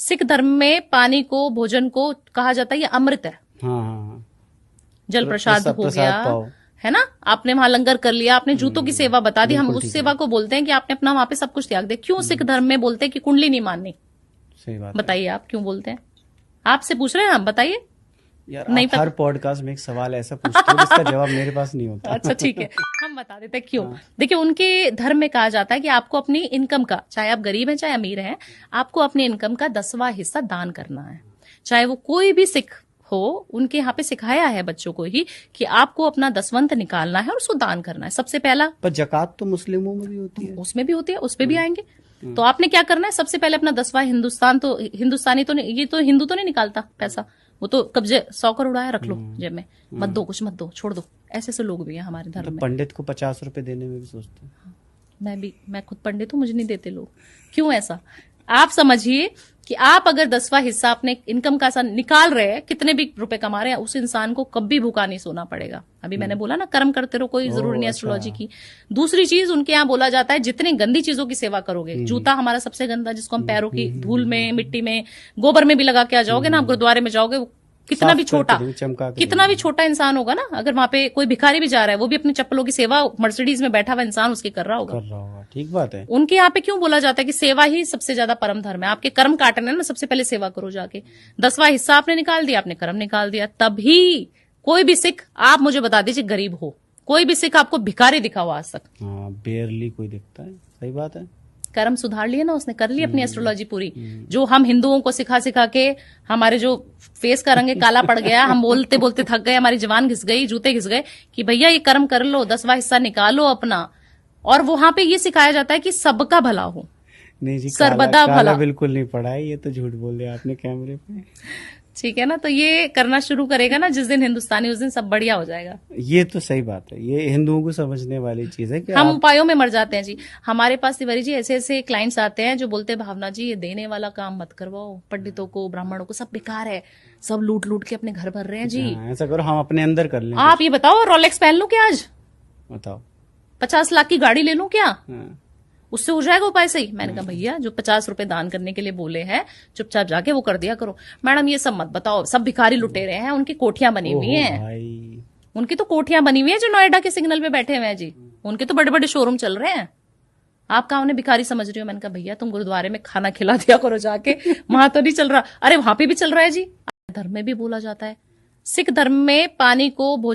सिख धर्म में पानी को, भोजन को कहा जाता है ये अमृत है। हाँ हाँ, जल प्रसाद हो प्रसाद गया, पाओ। है ना। आपने वहां लंगर कर लिया, आपने जूतों की सेवा बता दी, हम बिल्कुल उस ठीक सेवा है। को बोलते हैं कि आपने अपना वहां पे सब कुछ त्याग दिया। क्यों सिख धर्म में बोलते हैं कि कुंडली नहीं माननी? सही बात है। बताइए आप क्यों बोलते हैं? आपसे पूछ रहे हैं हम, बताइए। यार नहीं आप हर पता। पॉडकास्ट में एक सवाल ऐसा पूछते हो जिसका जवाब मेरे पास नहीं होता। अच्छा ठीक है, हम बता देते हैं क्यों। हाँ। देखिए, उनके धर्म में कहा जाता है कि आपको अपनी इनकम का, चाहे आप गरीब हैं चाहे अमीर हैं, आपको अपनी इनकम का 10वां हिस्सा दान करना है। चाहे वो कोई भी सिख हो, उनके यहाँ पे सिखाया है बच्चों को ही कि आपको अपना दसवंत निकालना है और उसको दान करना है सबसे पहला। पर जकात तो मुस्लिमों में भी होती है। उसमें भी होती है, उस पे भी आएंगे। तो आपने क्या करना है, सबसे पहले अपना 10वां हिंदुस्तानी तो नहीं, ये तो हिंदू तो नहीं निकालता पैसा, वो तो कब्जे 100 करोड़ आया रख लो जेब में, मत दो, कुछ मत दो, छोड़ दो। ऐसे से लोग भी हैं हमारे धर्म तो में। पंडित को 50 रुपए देने में भी सोचते हैं। मैं खुद पंडित हूं, मुझे नहीं देते लोग। क्यों ऐसा? आप समझिए कि आप अगर 10वां हिस्सा अपने इनकम का ऐसा निकाल रहे हैं, कितने भी रुपए कमा रहे हैं, उस इंसान को कभी भूखा नहीं सोना पड़ेगा। अभी मैंने बोला ना, कर्म करते रहो, कोई जरूरी नहीं एस्ट्रोलॉजी की। दूसरी चीज, उनके यहाँ बोला जाता है जितनी गंदी चीजों की सेवा करोगे, जूता हमारा सबसे गंदा, जिसको हम पैरों की धूल में, मिट्टी में, गोबर में भी लगा के आ जाओगे ना, आप गुरुद्वारे में जाओगे, कितना भी छोटा, कितना भी छोटा इंसान होगा ना, अगर वहां पे कोई भिखारी भी जा रहा है, वो भी अपनी चप्पलों की सेवा मर्सिडीज में बैठा हुआ इंसान उसकी कर रहा होगा। ठीक बात है। उनके यहाँ पे क्यों बोला जाता है कि सेवा ही सबसे ज्यादा परम धर्म है। आपके कर्म काटने ना, सबसे पहले सेवा करो जाके। 10वां हिस्सा आपने निकाल दिया, आपने कर्म निकाल दिया, तभी कोई भी सिख, आप मुझे बता दीजिए गरीब हो, कोई भी सिख आपको भिखारी दिखा हुआ आज तक? हाँ, बेयरली कोई दिखता है। सही बात है। कर्म सुधार लिए ना उसने, कर ली अपनी एस्ट्रोलॉजी पूरी। जो हम हिंदुओं को सिखा सिखा के हमारे जो फेस का रंग काला पड़ गया, हम बोलते बोलते थक गए, हमारी जवान घिस गई, जूते घिस गए कि भैया ये कर्म कर लो, 10वां हिस्सा निकालो अपना। और वहां पे ये सिखाया जाता है कि सबका भला हो, नहीं जी, सर्वदा काला भला। बिल्कुल नहीं पड़ा है, ये तो झूठ बोल दिया आपने कैमरे पे। ठीक है ना, तो ये करना शुरू करेगा ना जिस दिन हिंदुस्तानी, उस दिन सब बढ़िया हो जाएगा। ये तो सही बात है, ये हिंदुओं को समझने वाली चीज है कि हम उपायों में मर जाते हैं जी। हमारे पास तिवारी जी ऐसे ऐसे क्लाइंट्स आते हैं जो बोलते हैं भावना जी ये देने वाला काम मत करवाओ, पंडितों को, ब्राह्मणों को, सब बेकार है, सब लूट लूट के अपने घर भर रहे हैं जी। ऐसा करो, हम अपने अंदर कर लें। आप ये बताओ, रोलेक्स पहन लूं क्या आज? बताओ। 50 लाख की गाड़ी ले लूं क्या? हाँ। उससे हो जाएगा उपाय सही? मैंने कहा भैया जो 50 रुपए दान करने के लिए बोले हैं, चुपचाप जाके वो कर दिया करो। मैडम ये सब मत बताओ, सब भिखारी लुटेरे हैं, उनकी कोठियां बनी हुई हैं, भाई उनकी तो कोठियां बनी हुई है जो नोएडा के सिग्नल पे बैठे हुए हैं जी, उनके तो बड़े बड़े शोरूम चल रहे हैं। आप कहा उन्हें भिखारी समझ रही हो? मैंने कहा भैया तुम गुरुद्वारे में खाना खिला दिया करो जाके, वहां तो नहीं चल रहा। अरे वहां पे भी चल रहा है जी, धर्म में भी बोला जाता है। सिख धर्म में पानी को